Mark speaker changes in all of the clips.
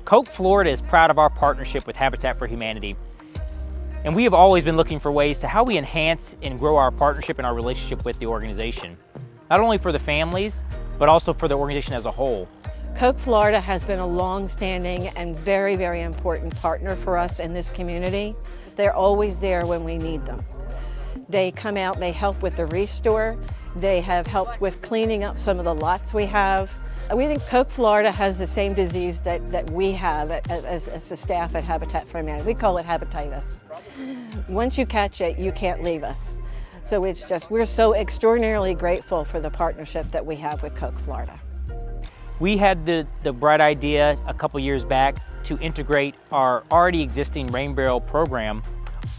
Speaker 1: Coke, Florida is proud of our partnership with Habitat for Humanity. And we have always been looking for ways to how we enhance and grow our partnership and our relationship with the organization. Not only for the families, but also for the organization as a whole.
Speaker 2: Coke Florida has been a long-standing and very, very important partner for us in this community. They're always there when we need them. They come out, they help with the restore. They have helped with cleaning up some of the lots we have. We think Coke Florida has the same disease that we have as the staff at Habitat for Humanity. We call it hepatitis. Once you catch it, you can't leave us. So we're so extraordinarily grateful for the partnership that we have with Coke Florida.
Speaker 1: We had the bright idea a couple years back to integrate our already existing rain barrel program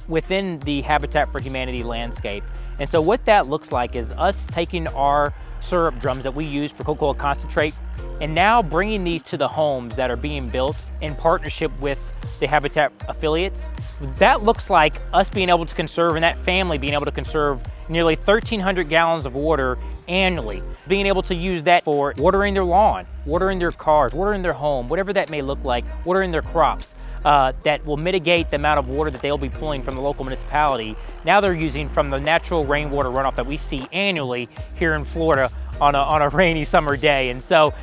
Speaker 1: within the Habitat for Humanity landscape. And so what that looks like is us taking our syrup drums that we use for Coca-Cola concentrate and now bringing these to the homes that are being built in partnership with the Habitat affiliates. That looks like us being able to conserve, and that family being able to conserve nearly 1,300 gallons of water annually, being able to use that for watering their lawn, watering their cars, watering their home, whatever that may look like, watering their crops. That will mitigate the amount of water that they'll be pulling from the local municipality. Now they're using from the natural rainwater runoff that we see annually here in Florida on a rainy summer day. And so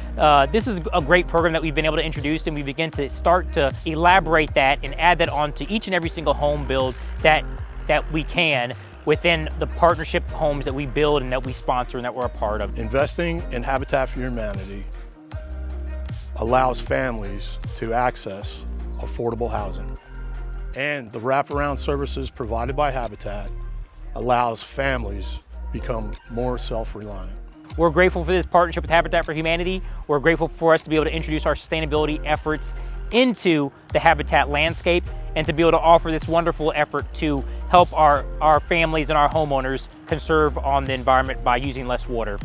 Speaker 1: this is a great program that we've been able to introduce, and we begin to start to elaborate that and add that on to each and every single home build that we can within the partnership homes that we build and that we sponsor and that we're a part of.
Speaker 3: Investing in Habitat for Humanity allows families to access affordable housing, and the wraparound services provided by Habitat allows families become more self-reliant.
Speaker 1: We're grateful for this partnership with Habitat for Humanity. We're grateful for us to be able to introduce our sustainability efforts into the Habitat landscape and to be able to offer this wonderful effort to help our families and our homeowners conserve on the environment by using less water.